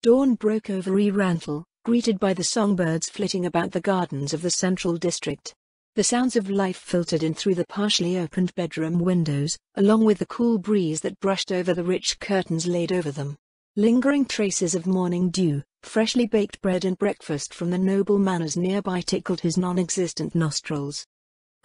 Dawn broke over Rantle, greeted by the songbirds flitting about the gardens of the central district. The sounds of life filtered in through the partially opened bedroom windows, along with the cool breeze that brushed over the rich curtains laid over them. Lingering traces of morning dew, freshly baked bread and breakfast from the noble manors nearby tickled his non-existent nostrils.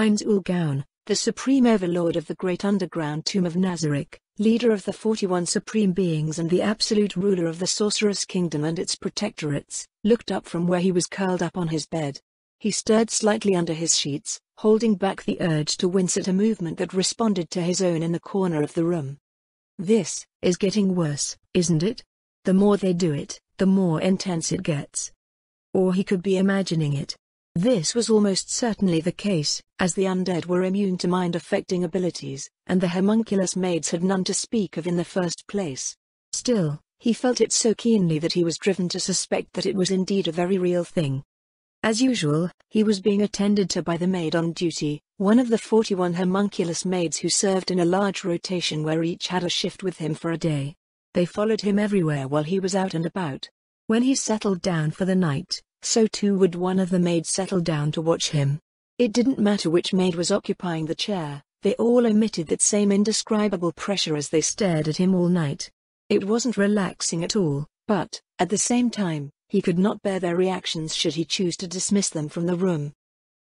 Ainz ul Gaun, the supreme overlord of the great underground tomb of Nazarick, leader of the 41 supreme beings and the absolute ruler of the sorcerer's kingdom and its protectorates, looked up from where he was curled up on his bed. He stirred slightly under his sheets, holding back the urge to wince at a movement that responded to his own in the corner of the room. This is getting worse, isn't it? The more they do it, the more intense it gets. Or he could be imagining it. This was almost certainly the case, as the undead were immune to mind-affecting abilities, and the homunculus maids had none to speak of in the first place. Still, he felt it so keenly that he was driven to suspect that it was indeed a very real thing. As usual, he was being attended to by the maid on duty, one of the 41 homunculus maids who served in a large rotation where each had a shift with him for a day. They followed him everywhere while he was out and about. When he settled down for the night, so too would one of the maids settle down to watch him. It didn't matter which maid was occupying the chair, they all emitted that same indescribable pressure as they stared at him all night. It wasn't relaxing at all, but, at the same time, he could not bear their reactions should he choose to dismiss them from the room.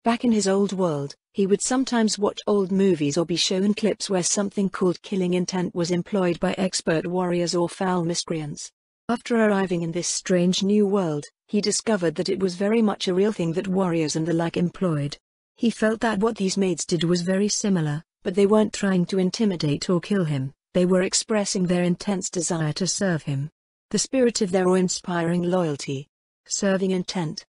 Back in his old world, he would sometimes watch old movies or be shown clips where something called killing intent was employed by expert warriors or foul miscreants. After arriving in this strange new world, he discovered that it was very much a real thing that warriors and the like employed. He felt that what these maids did was very similar, but they weren't trying to intimidate or kill him, they were expressing their intense desire to serve him. The spirit of their awe-inspiring loyalty. Serving intent.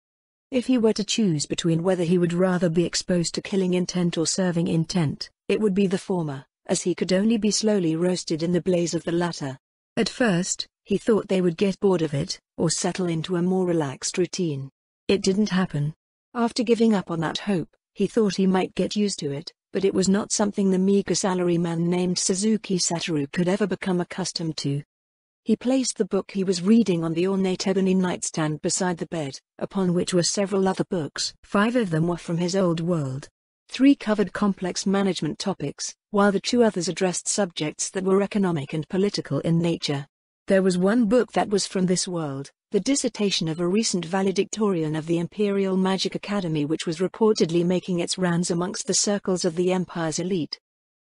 If he were to choose between whether he would rather be exposed to killing intent or serving intent, it would be the former, as he could only be slowly roasted in the blaze of the latter. At first, he thought they would get bored of it, or settle into a more relaxed routine. It didn't happen. After giving up on that hope, he thought he might get used to it, but it was not something the meager salaryman named Suzuki Satoru could ever become accustomed to. He placed the book he was reading on the ornate ebony nightstand beside the bed, upon which were several other books. 5 of them were from his old world. 3 covered complex management topics, while the 2 others addressed subjects that were economic and political in nature. There was one book that was from this world, the dissertation of a recent valedictorian of the Imperial Magic Academy, which was reportedly making its rounds amongst the circles of the Empire's elite.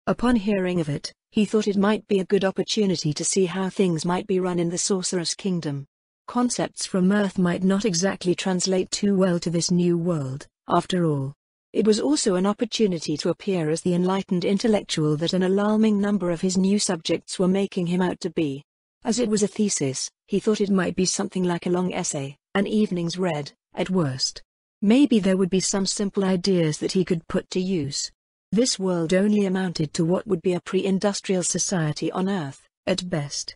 Upon hearing of it, he thought it might be a good opportunity to see how things might be run in the Sorcerer's Kingdom. Concepts from Earth might not exactly translate too well to this new world, after all. It was also an opportunity to appear as the enlightened intellectual that an alarming number of his new subjects were making him out to be. As it was a thesis, he thought it might be something like a long essay, an evening's read, at worst. Maybe there would be some simple ideas that he could put to use. This world only amounted to what would be a pre-industrial society on Earth, at best.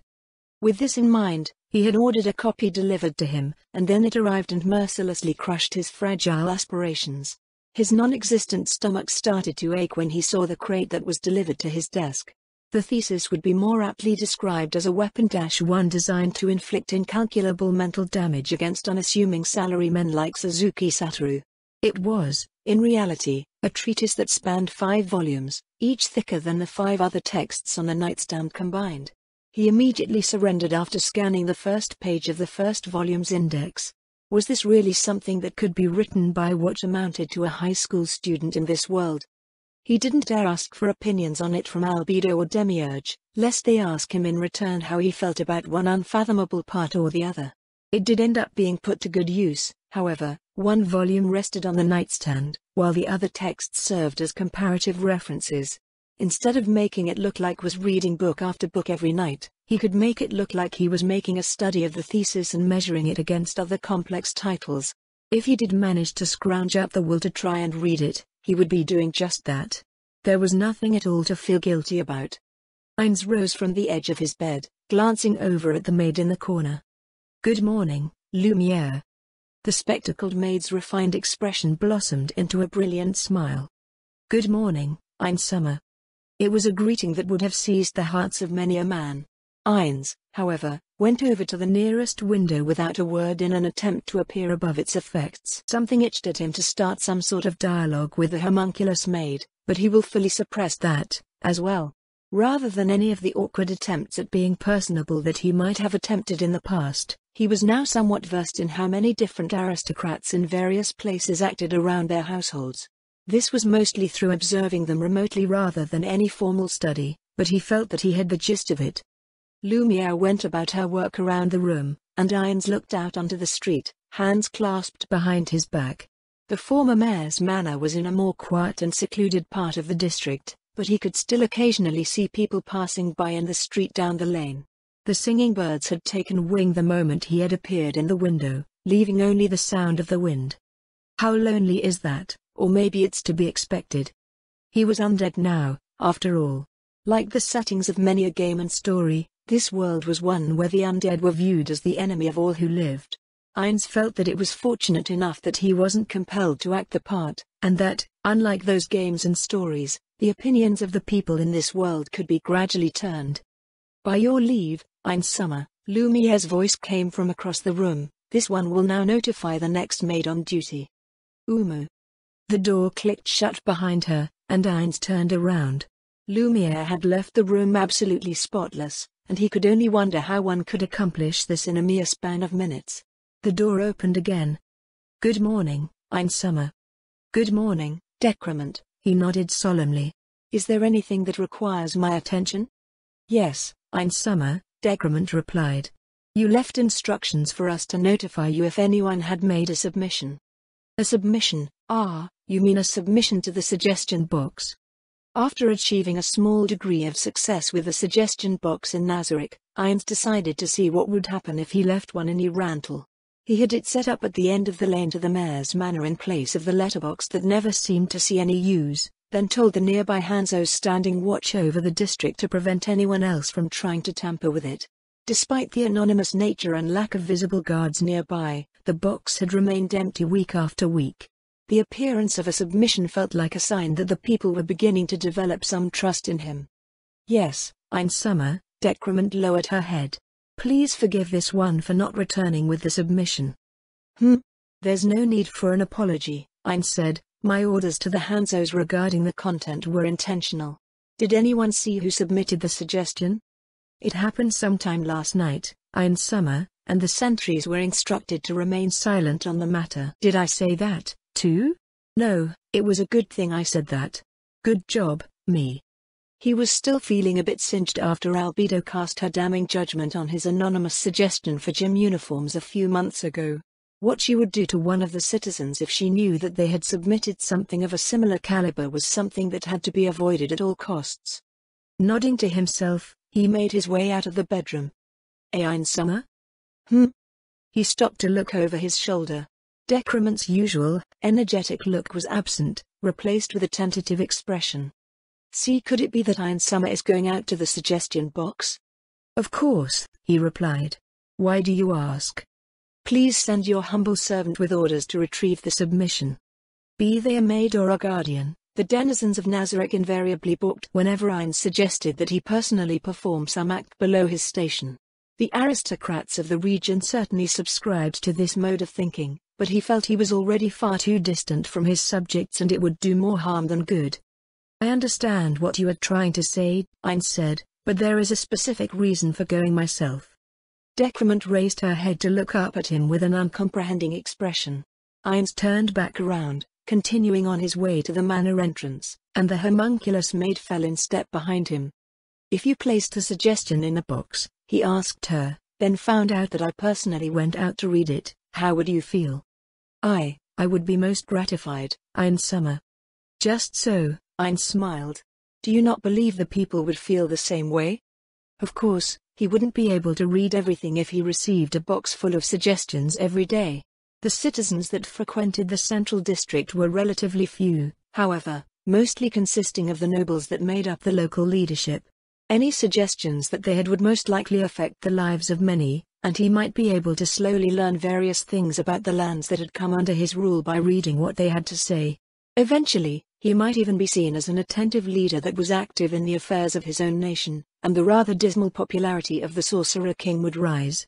With this in mind, he had ordered a copy delivered to him, and then it arrived and mercilessly crushed his fragile aspirations. His non-existent stomach started to ache when he saw the crate that was delivered to his desk. The thesis would be more aptly described as a weapon-one designed to inflict incalculable mental damage against unassuming salarymen like Suzuki Satoru. It was, in reality, a treatise that spanned 5 volumes, each thicker than the 5 other texts on the nightstand combined. He immediately surrendered after scanning the first page of the first volume's index. Was this really something that could be written by what amounted to a high school student in this world? He didn't dare ask for opinions on it from Albedo or Demiurge, lest they ask him in return how he felt about one unfathomable part or the other. It did end up being put to good use, however. 1 volume rested on the nightstand, while the other texts served as comparative references. Instead of making it look like was reading book after book every night, he could make it look like he was making a study of the thesis and measuring it against other complex titles. If he did manage to scrounge up the will to try and read it, he would be doing just that. There was nothing at all to feel guilty about. Ainz rose from the edge of his bed, glancing over at the maid in the corner. "Good morning, Lumiere." The spectacled maid's refined expression blossomed into a brilliant smile. "Good morning, Ainz Summer." It was a greeting that would have seized the hearts of many a man. Ainz, however, went over to the nearest window without a word in an attempt to appear above its effects. Something itched at him to start some sort of dialogue with the homunculus maid, but he willfully suppressed that, as well. Rather than any of the awkward attempts at being personable that he might have attempted in the past, he was now somewhat versed in how many different aristocrats in various places acted around their households. This was mostly through observing them remotely rather than any formal study, but he felt that he had the gist of it. Lumiere went about her work around the room, and Ainz looked out onto the street, hands clasped behind his back. The former mayor's manor was in a more quiet and secluded part of the district, but he could still occasionally see people passing by in the street down the lane. The singing birds had taken wing the moment he had appeared in the window, leaving only the sound of the wind. How lonely is that, or maybe it's to be expected. He was undead now, after all. Like the settings of many a game and story, this world was one where the undead were viewed as the enemy of all who lived. Ainz felt that it was fortunate enough that he wasn't compelled to act the part, and that, unlike those games and stories, the opinions of the people in this world could be gradually turned. "By your leave, Ainz Summer," Lumiere's voice came from across the room. "This one will now notify the next maid on duty." Umu. The door clicked shut behind her, and Ainz turned around. Lumiere had left the room absolutely spotless, and he could only wonder how one could accomplish this in a mere span of minutes. The door opened again. "Good morning, Ainz Summer." "Good morning, Decrement," he nodded solemnly. "Is there anything that requires my attention?" "Yes, Ainz Summer," Decrement replied. "You left instructions for us to notify you if anyone had made a submission." "A submission? Ah, you mean a submission to the suggestion box." After achieving a small degree of success with the suggestion box in Nazarick, Ainz decided to see what would happen if he left one in Urantal. He had it set up at the end of the lane to the mayor's manor in place of the letterbox that never seemed to see any use, then told the nearby Hanzos standing watch over the district to prevent anyone else from trying to tamper with it. Despite the anonymous nature and lack of visible guards nearby, the box had remained empty week after week. The appearance of a submission felt like a sign that the people were beginning to develop some trust in him. "Yes, Ainz Summer," Decrement lowered her head. "Please forgive this one for not returning with the submission." "There's no need for an apology," Ainz said. "My orders to the Hanzos regarding the content were intentional. Did anyone see who submitted the suggestion?" "It happened sometime last night, Ainz Summer, and the sentries were instructed to remain silent on the matter." "Did I say that, too?" "No, it was a good thing I said that. Good job, me." He was still feeling a bit singed after Albedo cast her damning judgment on his anonymous suggestion for gym uniforms a few months ago. What she would do to one of the citizens if she knew that they had submitted something of a similar caliber was something that had to be avoided at all costs. Nodding to himself, he made his way out of the bedroom. "Ainz Summer?" He stopped to look over his shoulder. Decrement's usual, energetic look was absent, replaced with a tentative expression. "See, could it be that Ainz Summer is going out to the suggestion box?" "Of course," he replied. "Why do you ask?" "Please send your humble servant with orders to retrieve the submission." Be they a maid or a guardian, the denizens of Nazarick invariably balked whenever Ainz suggested that he personally perform some act below his station. The aristocrats of the region certainly subscribed to this mode of thinking, but he felt he was already far too distant from his subjects and it would do more harm than good. "I understand what you are trying to say," Ainz said, "but there is a specific reason for going myself." Decrement raised her head to look up at him with an uncomprehending expression. Ainz turned back around, continuing on his way to the manor entrance, and the homunculus maid fell in step behind him. "If you placed a suggestion in a box," he asked her, "then found out that I personally went out to read it, how would you feel?" I would be most gratified, Ainz Summer." "Just so," Ainz smiled. "Do you not believe the people would feel the same way?" Of course, he wouldn't be able to read everything if he received a box full of suggestions every day. The citizens that frequented the central district were relatively few, however, mostly consisting of the nobles that made up the local leadership. Any suggestions that they had would most likely affect the lives of many, and he might be able to slowly learn various things about the lands that had come under his rule by reading what they had to say. Eventually, he might even be seen as an attentive leader that was active in the affairs of his own nation, and the rather dismal popularity of the Sorcerer King would rise.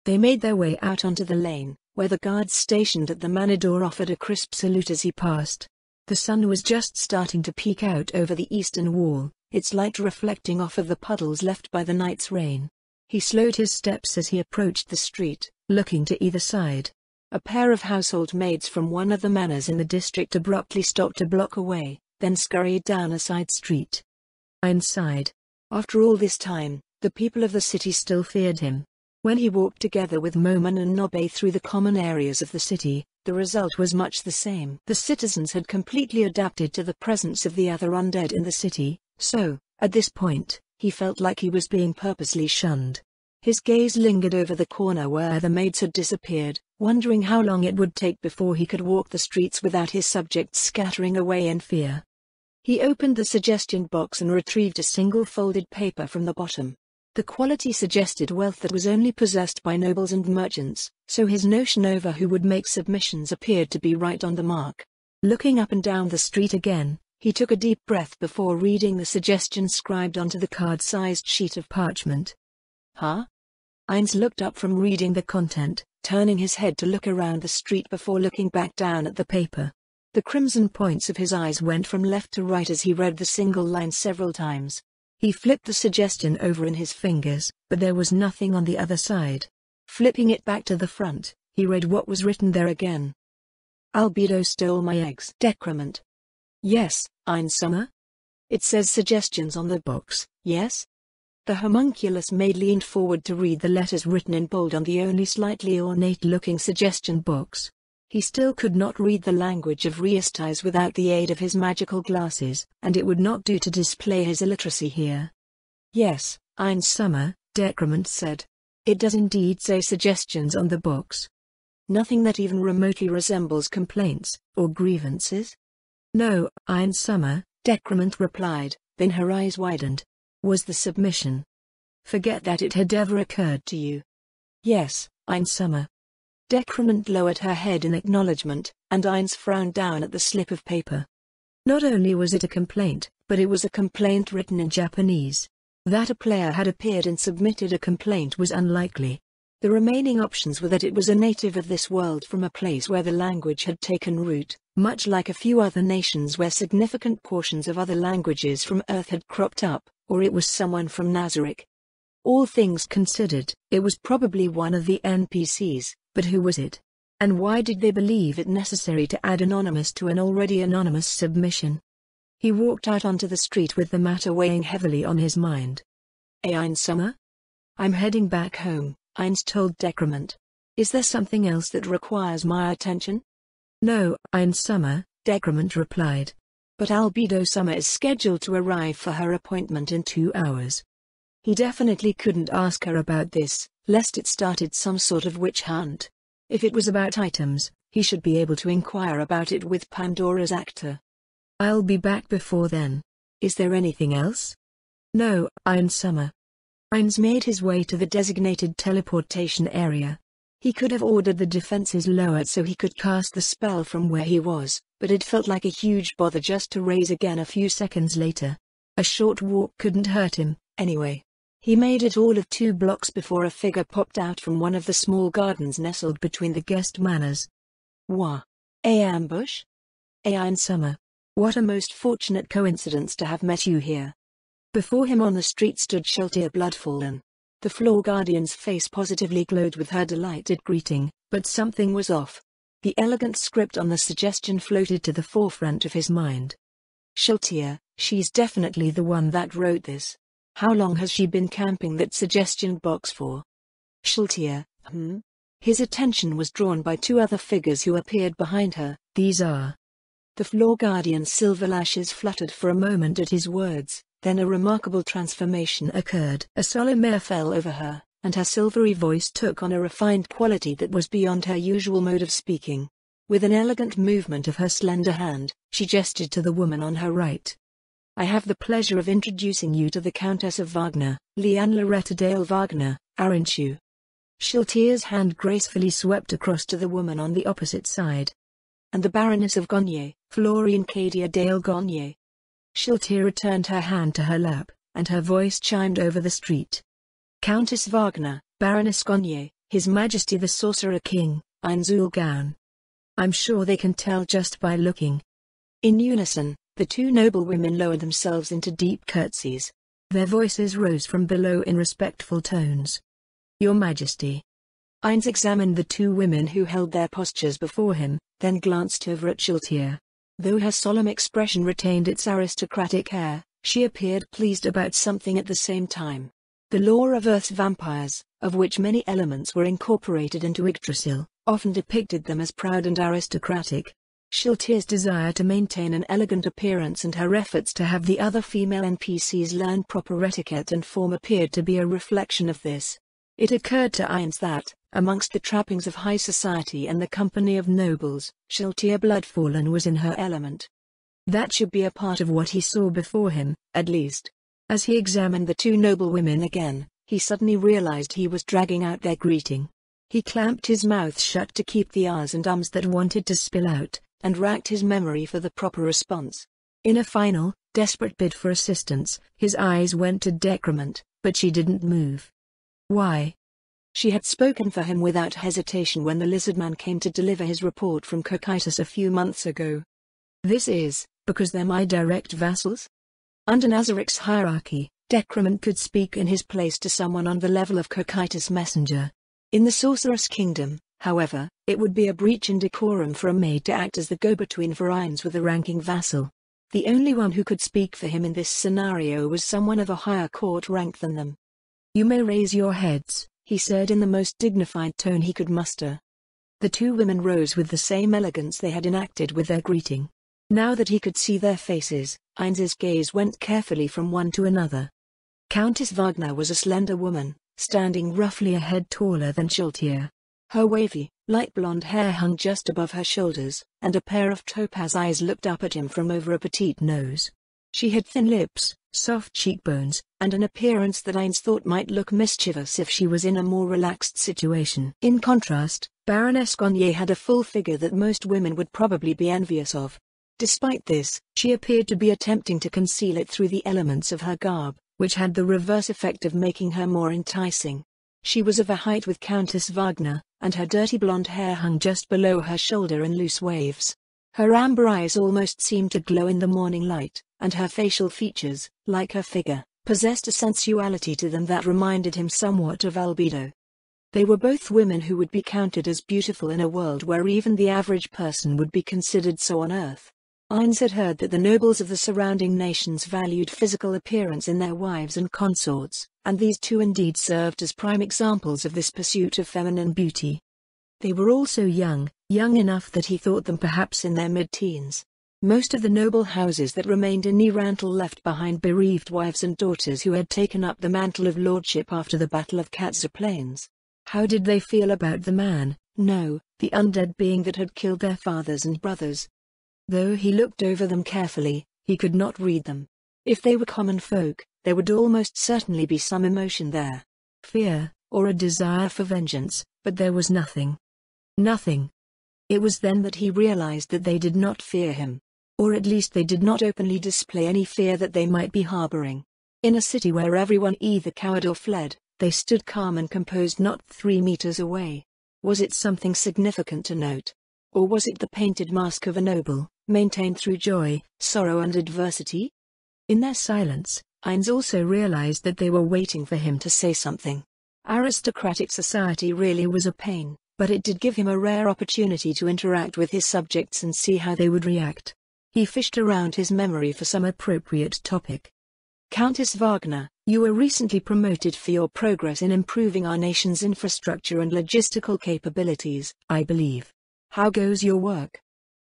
They made their way out onto the lane, where the guards stationed at the manor door offered a crisp salute as he passed. The sun was just starting to peek out over the eastern wall, its light reflecting off of the puddles left by the night's rain. He slowed his steps as he approached the street, looking to either side. A pair of household maids from one of the manors in the district abruptly stopped a block away, then scurried down a side street. Ainz sighed. After all this time, the people of the city still feared him. When he walked together with Moman and Nobe through the common areas of the city, the result was much the same. The citizens had completely adapted to the presence of the other undead in the city, so, at this point, he felt like he was being purposely shunned. His gaze lingered over the corner where the maids had disappeared, wondering how long it would take before he could walk the streets without his subjects scattering away in fear. He opened the suggestion box and retrieved a single folded paper from the bottom. The quality suggested wealth that was only possessed by nobles and merchants, so his notion over who would make submissions appeared to be right on the mark. Looking up and down the street again, he took a deep breath before reading the suggestion scribed onto the card-sized sheet of parchment. Huh? Ainz looked up from reading the content, turning his head to look around the street before looking back down at the paper. The crimson points of his eyes went from left to right as he read the single line several times. He flipped the suggestion over in his fingers, but there was nothing on the other side. Flipping it back to the front, he read what was written there again. Albedo stole my eggs. Decrement. Yes, Ainz Summer? It says suggestions on the box, yes? The homunculus maid leaned forward to read the letters written in bold on the only slightly ornate-looking suggestion box. He still could not read the language of Reistais without the aid of his magical glasses, and it would not do to display his illiteracy here. Yes, Ainz Summer, Decrement said. It does indeed say suggestions on the box. Nothing that even remotely resembles complaints, or grievances? No, Ainz Summer, Decrement replied, then her eyes widened. Was the submission? Forget that it had ever occurred to you. Yes, Ainz Summer. Decrement lowered her head in acknowledgement, and Ainz frowned down at the slip of paper. Not only was it a complaint, but it was a complaint written in Japanese. That a player had appeared and submitted a complaint was unlikely. The remaining options were that it was a native of this world from a place where the language had taken root, much like a few other nations where significant portions of other languages from Earth had cropped up, or it was someone from Nazarick. All things considered, it was probably one of the NPCs. But who was it? And why did they believe it necessary to add anonymous to an already anonymous submission? He walked out onto the street with the matter weighing heavily on his mind. Ainz Summer? I'm heading back home, Ainz told Decrement. Is there something else that requires my attention? No, Ainz Summer, Decrement replied. But Albedo Summer is scheduled to arrive for her appointment in 2 hours. He definitely couldn't ask her about this, lest it started some sort of witch hunt. If it was about items, he should be able to inquire about it with Pandora's actor. I'll be back before then. Is there anything else? No, Ainz Summer. Ainz made his way to the designated teleportation area. He could have ordered the defenses lowered so he could cast the spell from where he was, but it felt like a huge bother just to raise again a few seconds later. A short walk couldn't hurt him, anyway. He made it all of 2 blocks before a figure popped out from one of the small gardens nestled between the guest manors. Wah! A ambush? Ainz Summer. What a most fortunate coincidence to have met you here. Before him on the street stood Sheltia Bloodfallen. The floor guardian's face positively glowed with her delighted greeting, but something was off. The elegant script on the suggestion floated to the forefront of his mind. Sheltia, she's definitely the one that wrote this. How long has she been camping that suggestion box for? Sheltia, His attention was drawn by 2 other figures who appeared behind her. These are. The floor guardian's silver lashes fluttered for a moment at his words, then a remarkable transformation occurred. A solemn air fell over her, and her silvery voice took on a refined quality that was beyond her usual mode of speaking. With an elegant movement of her slender hand, she gestured to the woman on her right. I have the pleasure of introducing you to the Countess of Wagner, Leanne Loretta Dale Wagner, aren't you? Sheltia's hand gracefully swept across to the woman on the opposite side. And the Baroness of Gonye, Florian Cadia Dale Gonye. Sheltia returned her hand to her lap, and her voice chimed over the street. Countess Wagner, Baroness Gonye, His Majesty the Sorcerer King, Einzulgaun. I'm sure they can tell just by looking. In unison, the two noblewomen lowered themselves into deep curtsies. Their voices rose from below in respectful tones. Your Majesty. Ainz examined the two women who held their postures before him, then glanced over at Shiltir. Though her solemn expression retained its aristocratic air, she appeared pleased about something at the same time. The lore of Earth's vampires, of which many elements were incorporated into Yggdrasil, often depicted them as proud and aristocratic. Shiltir's desire to maintain an elegant appearance and her efforts to have the other female NPCs learn proper etiquette and form appeared to be a reflection of this. It occurred to Ainz that, amongst the trappings of high society and the company of nobles, Shiltir Bloodfallen was in her element. That should be a part of what he saw before him, at least. As he examined the two noblewomen again, he suddenly realized he was dragging out their greeting. He clamped his mouth shut to keep the ahs and ums that wanted to spill out, and racked his memory for the proper response. In a final, desperate bid for assistance, his eyes went to Decrement, but she didn't move. Why? She had spoken for him without hesitation when the lizardman came to deliver his report from Cocytus a few months ago. This is, because they're my direct vassals? Under Nazaric's hierarchy, Decrement could speak in his place to someone on the level of Cocytus Messenger. In the Sorceress Kingdom, however, it would be a breach in decorum for a maid to act as the go-between for Ainz with a ranking vassal. The only one who could speak for him in this scenario was someone of a higher court rank than them. You may raise your heads, he said in the most dignified tone he could muster. The two women rose with the same elegance they had enacted with their greeting. Now that he could see their faces, Ainz's gaze went carefully from one to another. Countess Wagner was a slender woman, standing roughly a head taller than Shiltir. Her wavy, light blonde hair hung just above her shoulders, and a pair of topaz eyes looked up at him from over a petite nose. She had thin lips, soft cheekbones, and an appearance that Ainz thought might look mischievous if she was in a more relaxed situation. In contrast, Baroness Gonye had a full figure that most women would probably be envious of. Despite this, she appeared to be attempting to conceal it through the elements of her garb, which had the reverse effect of making her more enticing. She was of a height with Countess Wagner, and her dirty blonde hair hung just below her shoulder in loose waves. Her amber eyes almost seemed to glow in the morning light, and her facial features, like her figure, possessed a sensuality to them that reminded him somewhat of albedo. They were both women who would be counted as beautiful in a world where even the average person would be considered so on Earth. Ainz had heard that the nobles of the surrounding nations valued physical appearance in their wives and consorts, and these two indeed served as prime examples of this pursuit of feminine beauty. They were also young enough that he thought them perhaps in their mid-teens. Most of the noble houses that remained in Nirantal left behind bereaved wives and daughters who had taken up the mantle of lordship after the Battle of Katza Plains. How did they feel about the man, no, the undead being that had killed their fathers and brothers? Though he looked over them carefully, he could not read them. If they were common folk, there would almost certainly be some emotion there. Fear, or a desire for vengeance, but there was nothing. Nothing. It was then that he realized that they did not fear him. Or at least they did not openly display any fear that they might be harboring. In a city where everyone either cowered or fled, they stood calm and composed not 3 meters away. Was it something significant to note? Or was it the painted mask of a noble, maintained through joy, sorrow and adversity? In their silence, Ainz also realized that they were waiting for him to say something. Aristocratic society really was a pain, but it did give him a rare opportunity to interact with his subjects and see how they would react. He fished around his memory for some appropriate topic. Countess Wagner, you were recently promoted for your progress in improving our nation's infrastructure and logistical capabilities, I believe. How goes your work?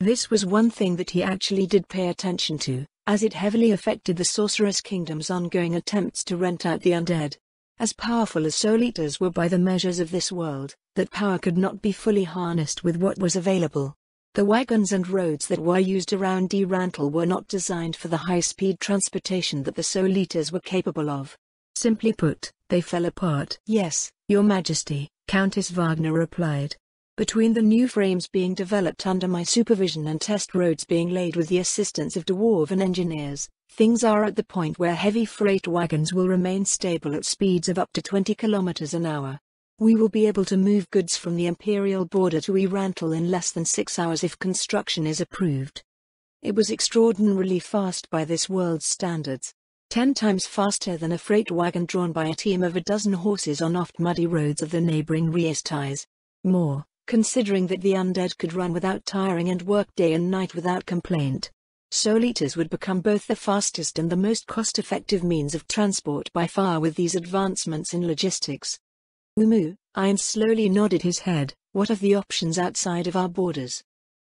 This was one thing that he actually did pay attention to, as it heavily affected the Sorceress Kingdom's ongoing attempts to rent out the undead. As powerful as Soul Eaters were by the measures of this world, that power could not be fully harnessed with what was available. The wagons and roads that were used around Nirantal were not designed for the high-speed transportation that the Soul Eaters were capable of. Simply put, they fell apart. Yes, Your Majesty, Countess Wagner replied. Between the new frames being developed under my supervision and test roads being laid with the assistance of dwarven engineers, Things are at the point where heavy freight wagons will remain stable at speeds of up to 20 kilometers an hour. We will be able to move goods from the imperial border to Erantle in less than 6 hours if construction is approved. It was extraordinarily fast by this world's standards. 10 times faster than a freight wagon drawn by a team of a dozen horses on oft-muddy roads of the neighboring Riestais. More, considering that the undead could run without tiring and work day and night without complaint. Soul Eaters would become both the fastest and the most cost-effective means of transport by far with these advancements in logistics. Ainz slowly nodded his head. What of the options outside of our borders?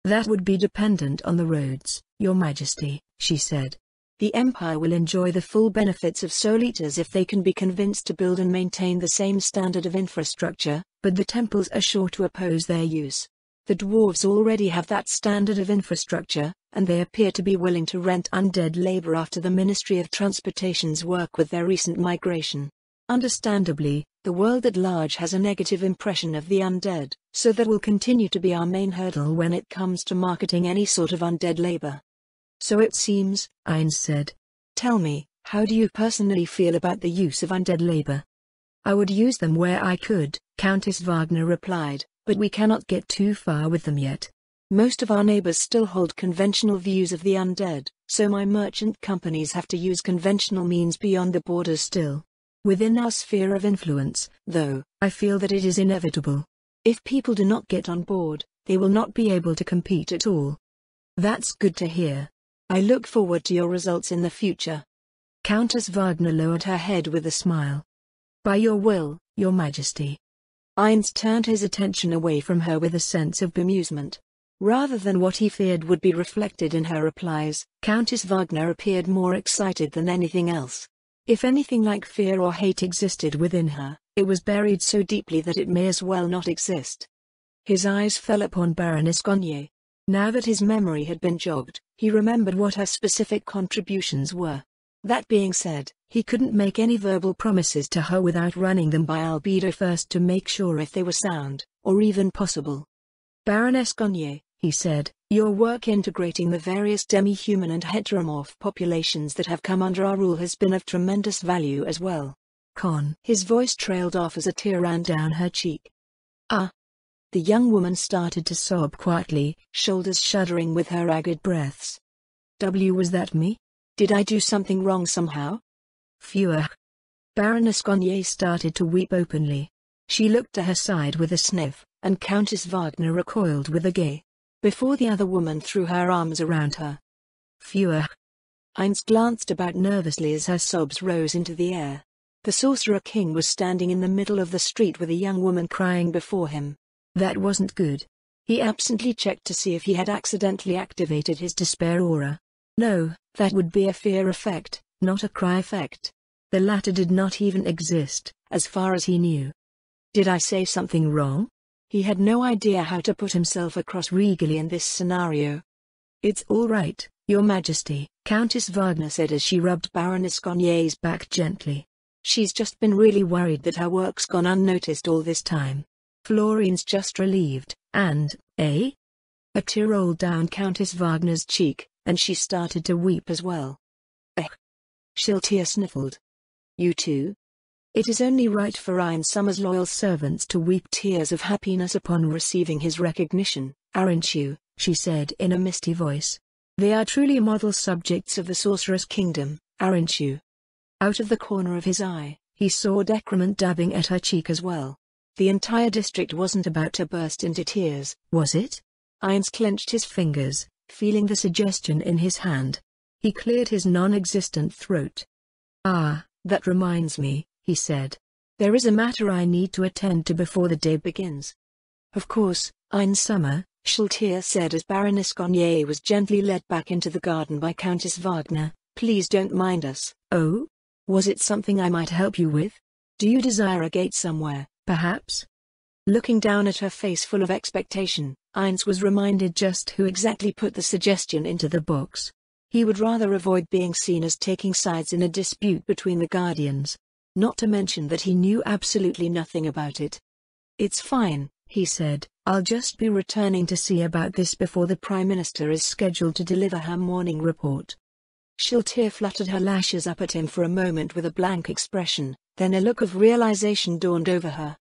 That would be dependent on the roads, Your Majesty, she said. The Empire will enjoy the full benefits of Soul Eaters if they can be convinced to build and maintain the same standard of infrastructure, but the temples are sure to oppose their use. The dwarves already have that standard of infrastructure, and they appear to be willing to rent undead labor after the Ministry of Transportation's work with their recent migration. Understandably, the world at large has a negative impression of the undead, so that will continue to be our main hurdle when it comes to marketing any sort of undead labor. So it seems, Ainz said. Tell me, how do you personally feel about the use of undead labor? I would use them where I could, Countess Wagner replied, but we cannot get too far with them yet. Most of our neighbors still hold conventional views of the undead, so my merchant companies have to use conventional means beyond the borders still. Within our sphere of influence, though, I feel that it is inevitable. If people do not get on board, they will not be able to compete at all. That's good to hear. I look forward to your results in the future. Countess Wagner lowered her head with a smile. By your will, Your Majesty. Ainz turned his attention away from her with a sense of bemusement. Rather than what he feared would be reflected in her replies, Countess Wagner appeared more excited than anything else. If anything like fear or hate existed within her, it was buried so deeply that it may as well not exist. His eyes fell upon Baroness Gonnier. Now that his memory had been jogged, he remembered what her specific contributions were. That being said, he couldn't make any verbal promises to her without running them by Albedo first to make sure if they were sound, or even possible. Baroness Gonnier, he said, your work integrating the various demi-human and heteromorph populations that have come under our rule has been of tremendous value as well. His voice trailed off as a tear ran down her cheek. Ah. The young woman started to sob quietly, shoulders shuddering with her ragged breaths. Was that me? Did I do something wrong somehow? Phew. Baroness Gonnier started to weep openly. She looked to her side with a sniff, and Countess Wagner recoiled with a gay. Before the other woman threw her arms around her. Phew. Ainz glanced about nervously as her sobs rose into the air. The Sorcerer King was standing in the middle of the street with a young woman crying before him. That wasn't good. He absently checked to see if he had accidentally activated his despair aura. No, that would be a fear effect, not a cry effect. The latter did not even exist, as far as he knew. Did I say something wrong? He had no idea how to put himself across regally in this scenario. It's all right, Your Majesty, Countess Wagner said as she rubbed Baroness Gonnier's back gently. She's just been really worried that her work's gone unnoticed all this time. Florine's just relieved, and, A tear rolled down Countess Wagner's cheek, and she started to weep as well. Shiltir sniffled. You too? It is only right for Ainz Summer's loyal servants to weep tears of happiness upon receiving his recognition, aren't you? She said in a misty voice. They are truly model subjects of the Sorcerer's Kingdom, aren't you? Out of the corner of his eye, he saw decrement dabbing at her cheek as well. The entire district wasn't about to burst into tears, was it? Ainz clenched his fingers, feeling the suggestion in his hand. He cleared his non-existent throat. Ah, that reminds me, he said. There is a matter I need to attend to before the day begins. Of course, Ainz Summer, Shiltir said as Baroness Gonnier was gently led back into the garden by Countess Wagner. Please don't mind us. Oh? Was it something I might help you with? Do you desire a gate somewhere, perhaps? Looking down at her face full of expectation, Ainz was reminded just who exactly put the suggestion into the box. He would rather avoid being seen as taking sides in a dispute between the Guardians. Not to mention that he knew absolutely nothing about it. It's fine, he said, I'll just be returning to see about this before the Prime Minister is scheduled to deliver her morning report. Shiltir fluttered her lashes up at him for a moment with a blank expression, then a look of realization dawned over her.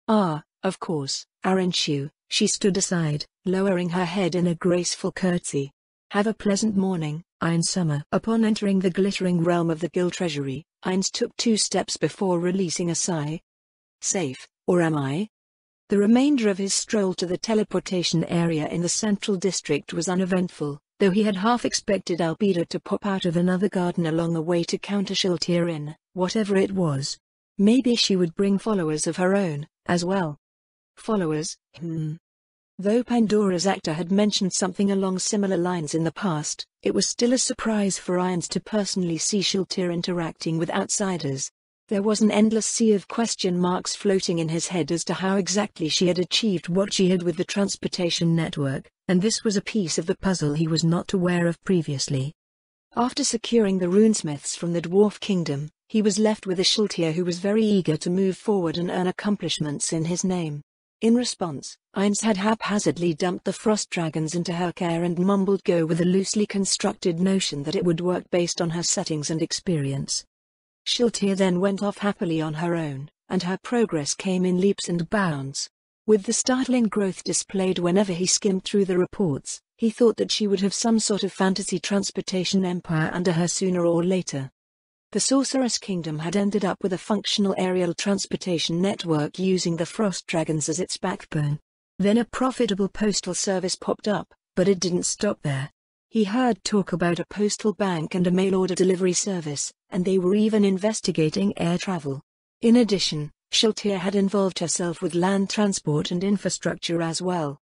Ah, of course, aren't you? She stood aside, lowering her head in a graceful curtsy. Have a pleasant morning, Ainz Summer. Upon entering the glittering realm of the guild treasury, Ainz took 2 steps before releasing a sigh. Safe, or am I? The remainder of his stroll to the teleportation area in the central district was uneventful, though he had half expected Albedo to pop out of another garden along the way to counter Shiltir in, whatever it was. Maybe she would bring followers of her own, as well. Followers, Though Pandora's actor had mentioned something along similar lines in the past, it was still a surprise for Ainz to personally see Shiltir interacting with outsiders. There was an endless sea of question marks floating in his head as to how exactly she had achieved what she had with the transportation network, and this was a piece of the puzzle he was not aware of previously. After securing the runesmiths from the Dwarf Kingdom, he was left with a Shiltir who was very eager to move forward and earn accomplishments in his name. In response, Ainz had haphazardly dumped the frost dragons into her care and mumbled go with a loosely constructed notion that it would work based on her settings and experience. Shiltir then went off happily on her own, and her progress came in leaps and bounds. With the startling growth displayed whenever he skimmed through the reports, he thought that she would have some sort of fantasy transportation empire under her sooner or later. The Sorceress Kingdom had ended up with a functional aerial transportation network using the frost dragons as its backbone. Then a profitable postal service popped up, but it didn't stop there. He heard talk about a postal bank and a mail-order delivery service, and they were even investigating air travel. In addition, Shiltir had involved herself with land transport and infrastructure as well.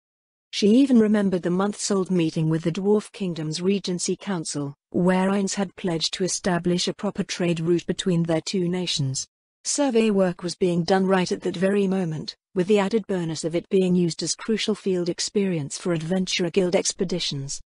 She even remembered the months-old meeting with the Dwarf Kingdom's Regency Council, where Ainz had pledged to establish a proper trade route between their 2 nations. Survey work was being done right at that very moment, with the added bonus of it being used as crucial field experience for Adventurer Guild expeditions.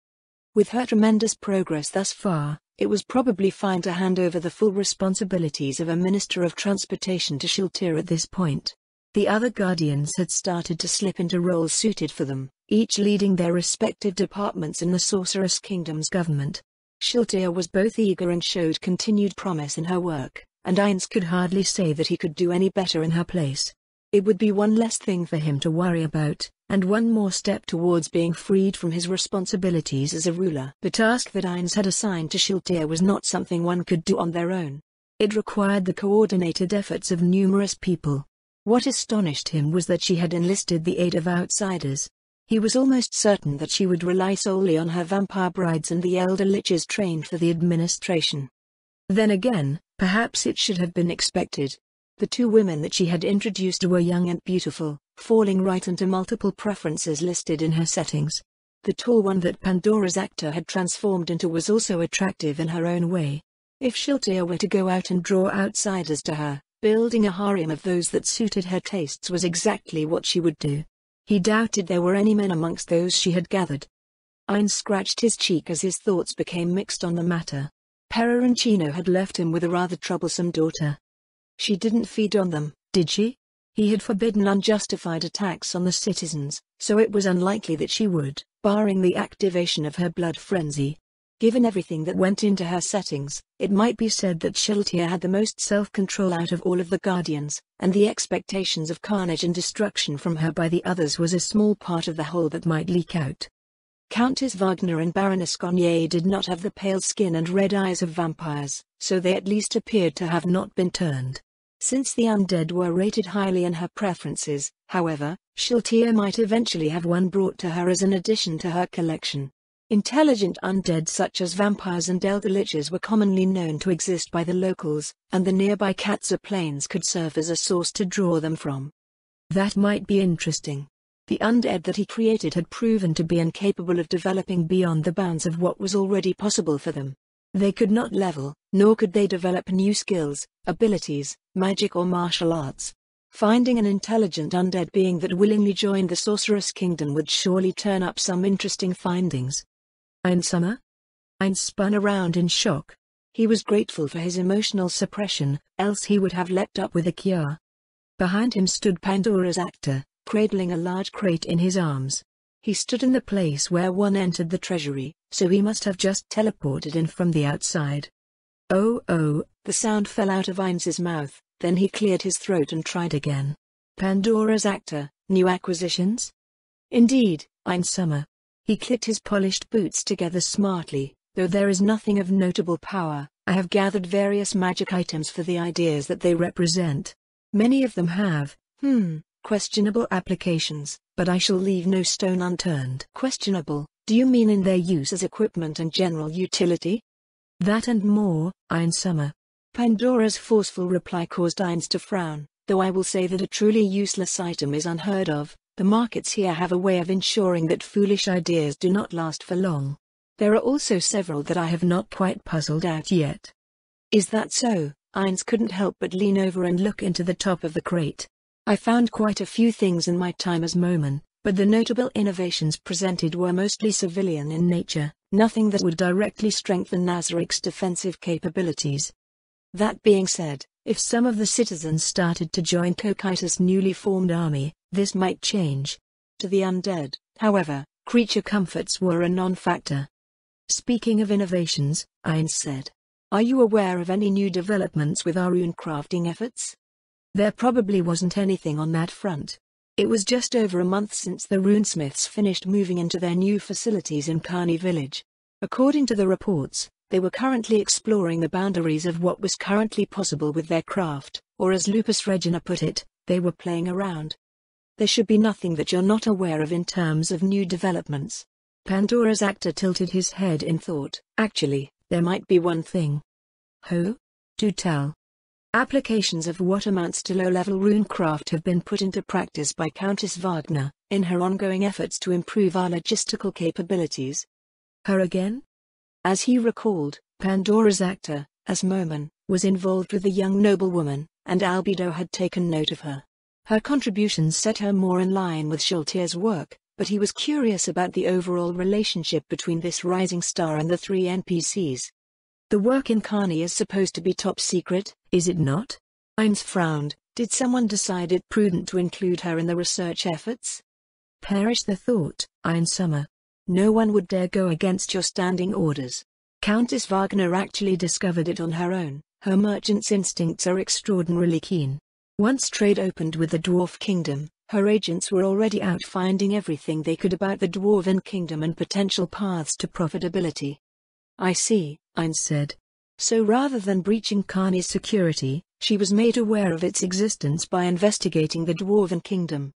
With her tremendous progress thus far, it was probably fine to hand over the full responsibilities of a Minister of Transportation to Shiltir at this point. The other Guardians had started to slip into roles suited for them, each leading their respective departments in the Sorceress Kingdom's government. Shiltir was both eager and showed continued promise in her work, and Ainz could hardly say that he could do any better in her place. It would be one less thing for him to worry about, and one more step towards being freed from his responsibilities as a ruler. The task that Ainz had assigned to Shiltir was not something one could do on their own. It required the coordinated efforts of numerous people. What astonished him was that she had enlisted the aid of outsiders. He was almost certain that she would rely solely on her vampire brides and the elder liches trained for the administration. Then again, perhaps it should have been expected. The 2 women that she had introduced were young and beautiful, falling right into multiple preferences listed in her settings. The tall one that Pandora's actor had transformed into was also attractive in her own way. If Shiltir were to go out and draw outsiders to her, building a harem of those that suited her tastes was exactly what she would do. He doubted there were any men amongst those she had gathered. Ainz scratched his cheek as his thoughts became mixed on the matter. Peroncino had left him with a rather troublesome daughter. She didn't feed on them, did she? He had forbidden unjustified attacks on the citizens, so it was unlikely that she would, barring the activation of her blood frenzy. Given everything that went into her settings, it might be said that Shiltir had the most self-control out of all of the Guardians, and the expectations of carnage and destruction from her by the others was a small part of the whole that might leak out. Countess Wagner and Baroness Garnier did not have the pale skin and red eyes of vampires, so they at least appeared to have not been turned. Since the undead were rated highly in her preferences, however, Shiltir might eventually have one brought to her as an addition to her collection. Intelligent undead such as vampires and elder liches were commonly known to exist by the locals, and the nearby Katza Plains could serve as a source to draw them from. That might be interesting. The undead that he created had proven to be incapable of developing beyond the bounds of what was already possible for them. They could not level, nor could they develop new skills, abilities, magic or martial arts. Finding an intelligent undead being that willingly joined the Sorceress Kingdom would surely turn up some interesting findings. Ainz Summer? Ainz spun around in shock. He was grateful for his emotional suppression, else he would have leapt up with a cure. Behind him stood Pandora's actor, cradling a large crate in his arms. He stood in the place where one entered the treasury, so he must have just teleported in from the outside. Oh, the sound fell out of Eins's mouth, then he cleared his throat and tried again. Pandora's actor, new acquisitions? Indeed, Eins Summer. He clicked his polished boots together smartly. Though there is nothing of notable power, I have gathered various magic items for the ideas that they represent. Many of them have, questionable applications, but I shall leave no stone unturned. Questionable, do you mean in their use as equipment and general utility? That and more, Eins Summer. Pandora's forceful reply caused Eins to frown. Though I will say that a truly useless item is unheard of, the markets here have a way of ensuring that foolish ideas do not last for long. There are also several that I have not quite puzzled out yet. Is that so? Eins couldn't help but lean over and look into the top of the crate. I found quite a few things in my time as Moman, but the notable innovations presented were mostly civilian in nature, nothing that would directly strengthen Nazarik's defensive capabilities. That being said, if some of the citizens started to join Cocytus' newly formed army, this might change. To the undead, however, creature comforts were a non-factor. Speaking of innovations, Eins said, are you aware of any new developments with our rune crafting efforts? There probably wasn't anything on that front. It was just over a month since the runesmiths finished moving into their new facilities in Kani village. According to the reports, they were currently exploring the boundaries of what was currently possible with their craft, or as Lupus Regina put it, they were playing around. There should be nothing that you're not aware of in terms of new developments. Pandora's actor tilted his head in thought. Actually, there might be one thing. Ho? Do tell. Applications of what amounts to low-level runecraft have been put into practice by Countess Wagner, in her ongoing efforts to improve our logistical capabilities. Her again? As he recalled, Pandora's actor, as Moman, was involved with a young noblewoman, and Albedo had taken note of her. Her contributions set her more in line with Schultier's work, but he was curious about the overall relationship between this rising star and the three NPCs. The work in Kani is supposed to be top secret, is it not? Eins frowned. Did someone decide it prudent to include her in the research efforts? Perish the thought, Eins Summer. No one would dare go against your standing orders. Countess Wagner actually discovered it on her own. Her merchant's instincts are extraordinarily keen. Once trade opened with the Dwarf Kingdom, her agents were already out finding everything they could about the Dwarven Kingdom and potential paths to profitability. I see, Eins said. So rather than breaching Kani's security, she was made aware of its existence by investigating the Dwarven Kingdom.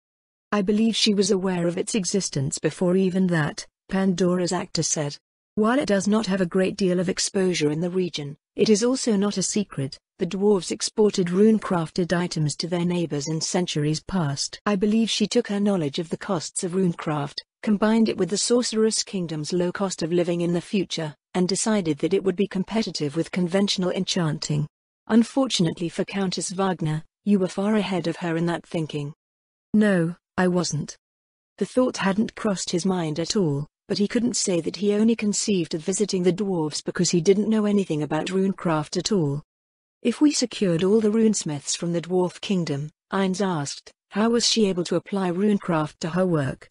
I believe she was aware of its existence before even that, Pandora's actor said. While it does not have a great deal of exposure in the region, it is also not a secret. The dwarves exported rune-crafted items to their neighbors in centuries past. I believe she took her knowledge of the costs of runecraft, combined it with the Sorceress Kingdom's low cost of living in the future, and decided that it would be competitive with conventional enchanting. Unfortunately for Countess Wagner, you were far ahead of her in that thinking. No, I wasn't. The thought hadn't crossed his mind at all, but he couldn't say that he only conceived of visiting the dwarves because he didn't know anything about runecraft at all. If we secured all the runesmiths from the Dwarf Kingdom, Eins asked, how was she able to apply runecraft to her work?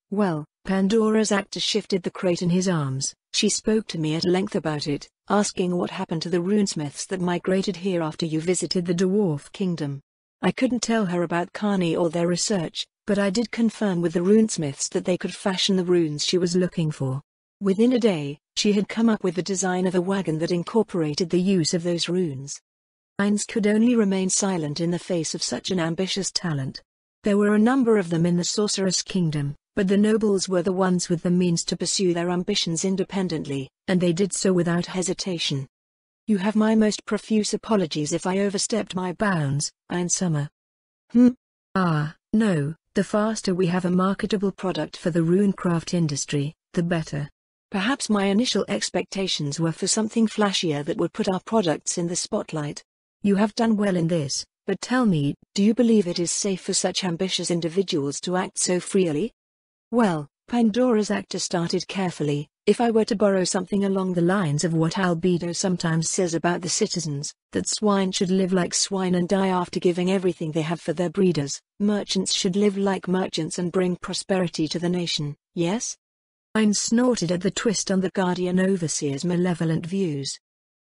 Well, Pandora's actor shifted the crate in his arms. She spoke to me at length about it, asking what happened to the runesmiths that migrated here after you visited the Dwarf Kingdom. I couldn't tell her about Kani or their research, but I did confirm with the runesmiths that they could fashion the runes she was looking for. Within a day, she had come up with the design of a wagon that incorporated the use of those runes. Eins could only remain silent in the face of such an ambitious talent. There were a number of them in the Sorceress Kingdom, but the nobles were the ones with the means to pursue their ambitions independently, and they did so without hesitation. You have my most profuse apologies if I overstepped my bounds, Eins Summer. No, the faster we have a marketable product for the runecraft industry, the better. Perhaps my initial expectations were for something flashier that would put our products in the spotlight. You have done well in this, but tell me, do you believe it is safe for such ambitious individuals to act so freely? Well, Pandora's actor started carefully. If I were to borrow something along the lines of what Albedo sometimes says about the citizens, that swine should live like swine and die after giving everything they have for their breeders, merchants should live like merchants and bring prosperity to the nation, yes? Heinz snorted at the twist on the Guardian Overseer's malevolent views.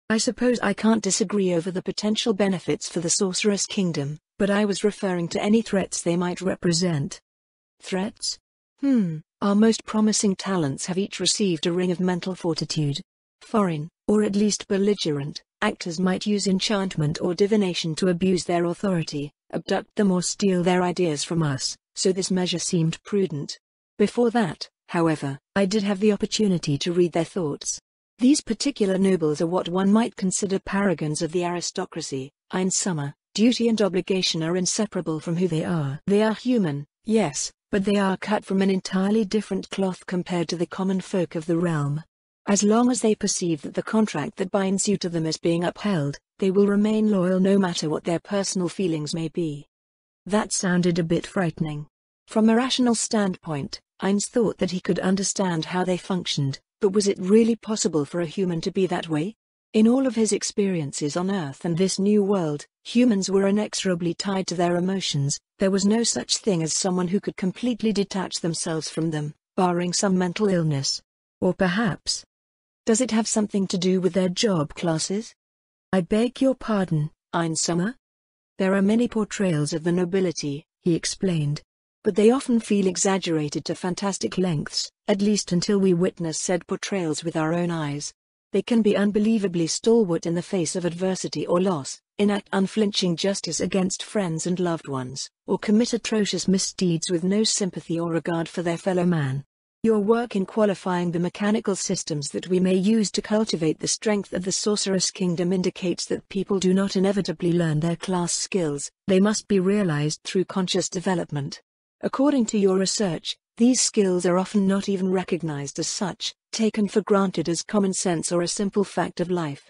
I suppose I can't disagree over the potential benefits for the Sorceress Kingdom, but I was referring to any threats they might represent. Threats? Our most promising talents have each received a ring of mental fortitude. Foreign, or at least belligerent, actors might use enchantment or divination to abuse their authority, abduct them or steal their ideas from us, so this measure seemed prudent. Before that, however, I did have the opportunity to read their thoughts. These particular nobles are what one might consider paragons of the aristocracy. In summer, duty and obligation are inseparable from who they are. They are human, yes, but they are cut from an entirely different cloth compared to the common folk of the realm. As long as they perceive that the contract that binds you to them is being upheld, they will remain loyal no matter what their personal feelings may be. That sounded a bit frightening. From a rational standpoint, Heinz thought that he could understand how they functioned, but was it really possible for a human to be that way? In all of his experiences on Earth and this new world, humans were inexorably tied to their emotions. There was no such thing as someone who could completely detach themselves from them, barring some mental illness. Or perhaps, does it have something to do with their job classes? I beg your pardon, Einsummer? There are many portrayals of the nobility, he explained. But they often feel exaggerated to fantastic lengths, at least until we witness said portrayals with our own eyes. They can be unbelievably stalwart in the face of adversity or loss, enact unflinching justice against friends and loved ones, or commit atrocious misdeeds with no sympathy or regard for their fellow man. Your work in qualifying the mechanical systems that we may use to cultivate the strength of the Sorceress Kingdom indicates that people do not inevitably learn their class skills, they must be realized through conscious development. According to your research, these skills are often not even recognized as such, taken for granted as common sense or a simple fact of life.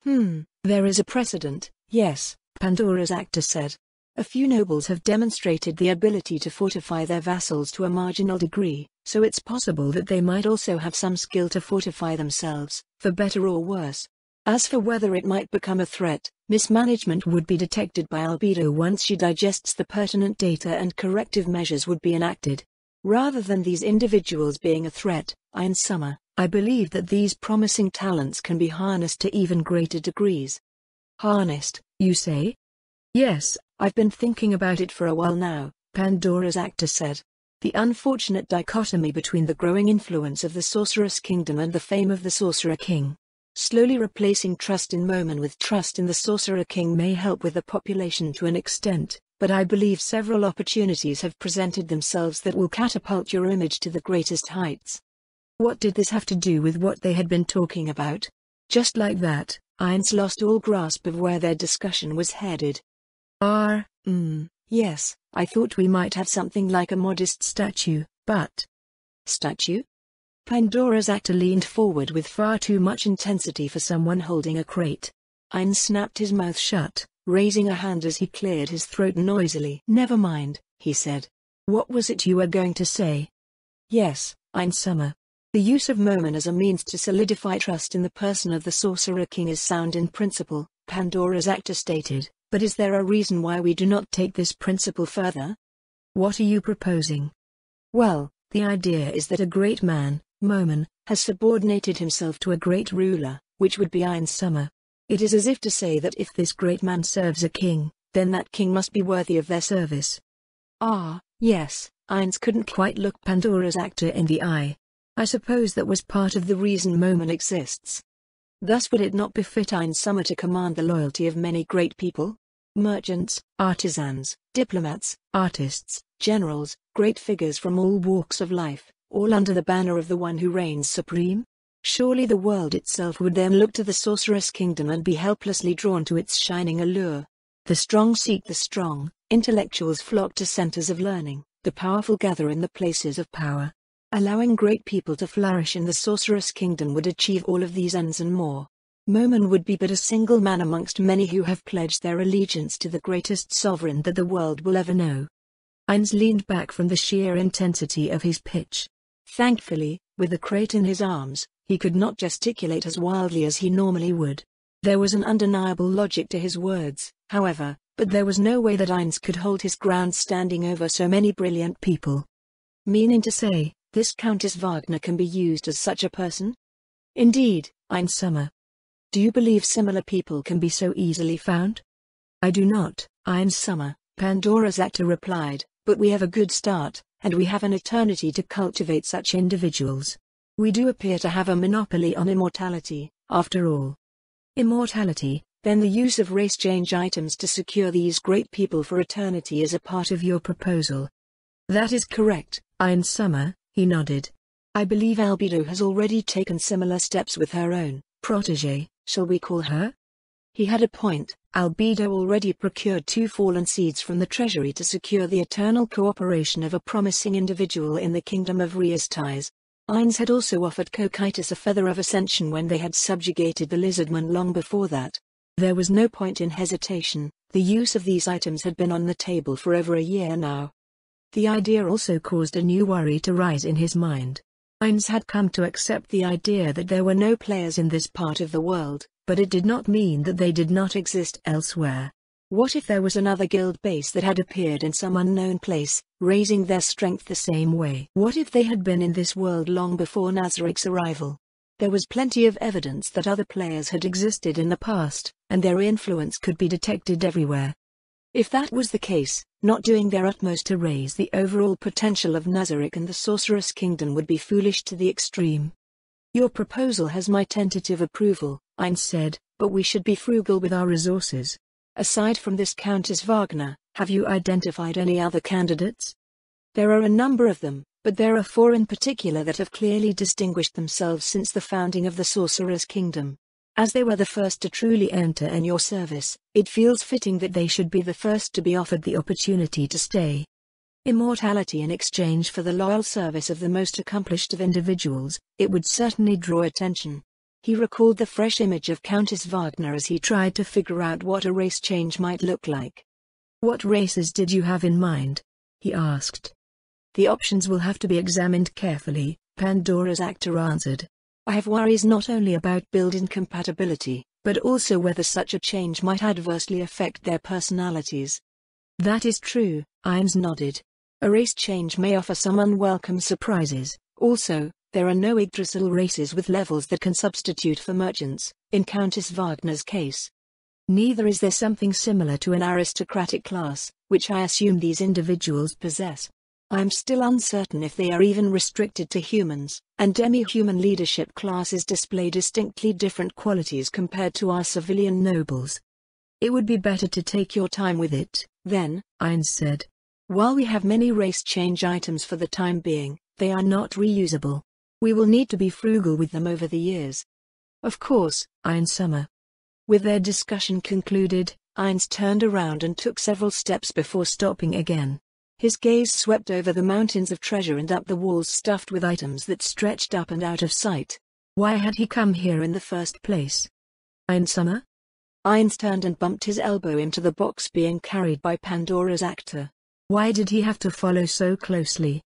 There is a precedent, yes, Pandora's actor said. A few nobles have demonstrated the ability to fortify their vassals to a marginal degree, so it's possible that they might also have some skill to fortify themselves, for better or worse. As for whether it might become a threat, mismanagement would be detected by Albedo once she digests the pertinent data and corrective measures would be enacted. Rather than these individuals being a threat, in summer, I believe that these promising talents can be harnessed to even greater degrees. Harnessed, you say? Yes, I've been thinking about it for a while now, Pandora's actor said. The unfortunate dichotomy between the growing influence of the Sorceress Kingdom and the fame of the Sorcerer King. Slowly replacing trust in Momen with trust in the Sorcerer King may help with the population to an extent, but I believe several opportunities have presented themselves that will catapult your image to the greatest heights. What did this have to do with what they had been talking about? Just like that, Heinz lost all grasp of where their discussion was headed. Yes, I thought we might have something like a modest statue, but... Statue? Pandora's actor leaned forward with far too much intensity for someone holding a crate. Heinz snapped his mouth shut, raising a hand as he cleared his throat noisily. Never mind, he said. What was it you were going to say? Yes, Einsummer. The use of Momen as a means to solidify trust in the person of the Sorcerer King is sound in principle, Pandora's actor stated, but is there a reason why we do not take this principle further? What are you proposing? Well, the idea is that a great man, Momen, has subordinated himself to a great ruler, which would be Einsummer. It is as if to say that if this great man serves a king, then that king must be worthy of their service. Yes, Heinz couldn't quite look Pandora's actor in the eye. I suppose that was part of the reason Momen exists. Thus would it not befit Einsummer to command the loyalty of many great people? Merchants, artisans, diplomats, artists, generals, great figures from all walks of life, all under the banner of the one who reigns supreme? Surely the world itself would then look to the Sorceress Kingdom and be helplessly drawn to its shining allure. The strong seek the strong, intellectuals flock to centers of learning, the powerful gather in the places of power. Allowing great people to flourish in the Sorceress Kingdom would achieve all of these ends and more. Momen would be but a single man amongst many who have pledged their allegiance to the greatest sovereign that the world will ever know. Heinz leaned back from the sheer intensity of his pitch. Thankfully, with the crate in his arms, he could not gesticulate as wildly as he normally would. There was an undeniable logic to his words, however, but there was no way that Heinz could hold his ground standing over so many brilliant people. Meaning to say, This Countess Wagner can be used as such a person? Indeed, Ein Sommer. Do you believe similar people can be so easily found? I do not, Ein Sommer, Pandora's actor replied, but we have a good start, and we have an eternity to cultivate such individuals. We do appear to have a monopoly on immortality, after all. Immortality, then the use of race change items to secure these great people for eternity is a part of your proposal. That is correct, Ein Sommer, he nodded. I believe Albedo has already taken similar steps with her own protégé, shall we call her? He had a point. Albedo already procured 2 fallen seeds from the treasury to secure the eternal cooperation of a promising individual in the kingdom of Riastais. Ainz had also offered Cocytus a feather of ascension when they had subjugated the lizardman long before that. There was no point in hesitation, the use of these items had been on the table for over a year now. The idea also caused a new worry to rise in his mind. Ainz had come to accept the idea that there were no players in this part of the world, but it did not mean that they did not exist elsewhere. What if there was another guild base that had appeared in some unknown place, raising their strength the same way? What if they had been in this world long before Nazarik's arrival? There was plenty of evidence that other players had existed in the past, and their influence could be detected everywhere. If that was the case, not doing their utmost to raise the overall potential of Nazarik and the Sorceress Kingdom would be foolish to the extreme. Your proposal has my tentative approval, Ainz said, but we should be frugal with our resources. Aside from this Countess Wagner, have you identified any other candidates? There are a number of them, but there are 4 in particular that have clearly distinguished themselves since the founding of the Sorcerer's Kingdom. As they were the first to truly enter in your service, it feels fitting that they should be the first to be offered the opportunity to stay. Immortality in exchange for the loyal service of the most accomplished of individuals, it would certainly draw attention. He recalled the fresh image of Countess Wagner as he tried to figure out what a race change might look like. What races did you have in mind? He asked. The options will have to be examined carefully, Pandora's actor answered. I have worries not only about build incompatibility, but also whether such a change might adversely affect their personalities. That is true, Ainz nodded. A race change may offer some unwelcome surprises. Also, there are no Yggdrasil races with levels that can substitute for merchants, in Countess Wagner's case. Neither is there something similar to an aristocratic class, which I assume these individuals possess. I am still uncertain if they are even restricted to humans, and demi-human leadership classes display distinctly different qualities compared to our civilian nobles. It would be better to take your time with it, then, Ainz said. While we have many race change items for the time being, they are not reusable. We will need to be frugal with them over the years. Of course, Ein Sommer. With their discussion concluded, Ainz turned around and took several steps before stopping again. His gaze swept over the mountains of treasure and up the walls stuffed with items that stretched up and out of sight. Why had he come here in the first place? Ein Sommer? Ainz turned and bumped his elbow into the box being carried by Pandora's actor. Why did he have to follow so closely?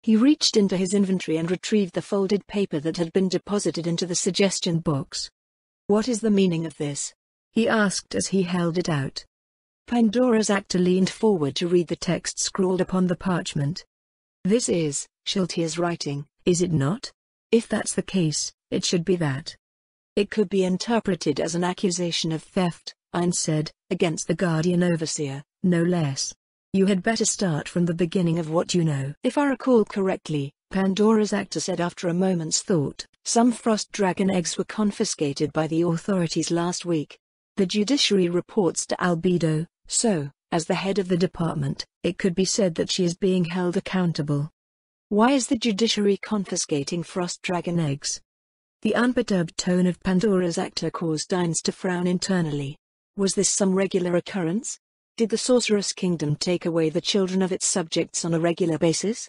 He reached into his inventory and retrieved the folded paper that had been deposited into the suggestion box. What is the meaning of this? He asked as he held it out. Pandora's actor leaned forward to read the text scrawled upon the parchment. This is Shiltir's writing, is it not? If that's the case, it should be that. It could be interpreted as an accusation of theft, Ainz said, against the Guardian Overseer, no less. You had better start from the beginning of what you know. If I recall correctly, Pandora's actor said after a moment's thought, some frost dragon eggs were confiscated by the authorities last week. The judiciary reports to Albedo, so, as the head of the department, it could be said that she is being held accountable. Why is the judiciary confiscating frost dragon eggs? The unperturbed tone of Pandora's actor caused Ainz to frown internally. Was this some regular occurrence? Did the Sorceress Kingdom take away the children of its subjects on a regular basis?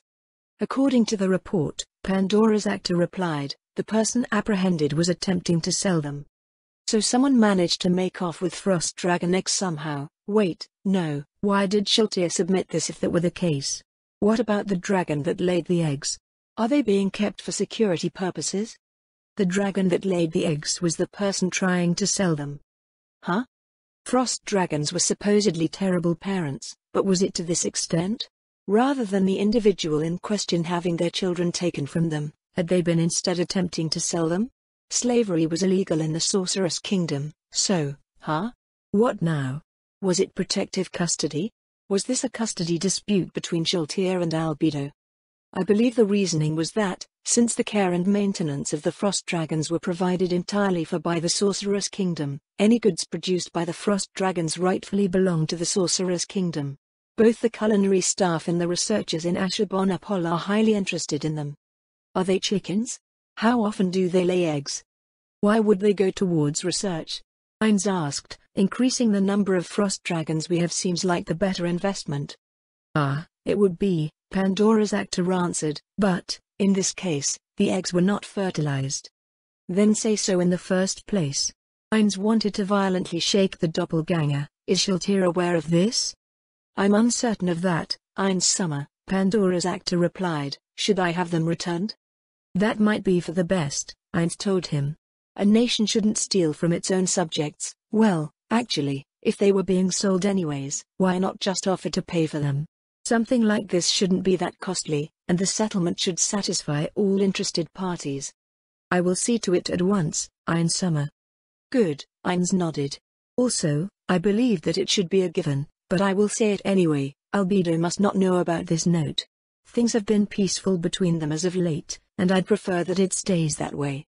According to the report, Pandora's actor replied, the person apprehended was attempting to sell them. So someone managed to make off with frost dragon eggs somehow. Wait, no, why did Shiltir submit this if that were the case? What about the dragon that laid the eggs? Are they being kept for security purposes? The dragon that laid the eggs was the person trying to sell them. Huh? Frost dragons were supposedly terrible parents, but was it to this extent? Rather than the individual in question having their children taken from them, had they been instead attempting to sell them? Slavery was illegal in the Sorceress Kingdom, so, what now? Was it protective custody? Was this a custody dispute between Shaltir and Albedo? I believe the reasoning was that, since the care and maintenance of the Frost Dragons were provided entirely for by the Sorceress Kingdom, any goods produced by the Frost Dragons rightfully belonged to the Sorceress Kingdom. Both the culinary staff and the researchers in Ashurbanipal are highly interested in them. Are they chickens? How often do they lay eggs? Why would they go towards research? Ainz asked. Increasing the number of Frost Dragons we have seems like the better investment. It would be, Pandora's actor answered, but, in this case, the eggs were not fertilized. Then say so in the first place. Ainz wanted to violently shake the doppelganger. Is Shaltir aware of this? I'm uncertain of that, Ainz Summer, Pandora's actor replied. Should I have them returned? That might be for the best, Ainz told him. A nation shouldn't steal from its own subjects. Well, actually, if they were being sold anyways, why not just offer to pay for them? Something like this shouldn't be that costly, and the settlement should satisfy all interested parties. I will see to it at once, Ainz Summer. Good, Ainz nodded. Also, I believe that it should be a given, but I will say it anyway. Albedo must not know about this note. Things have been peaceful between them as of late, and I'd prefer that it stays that way.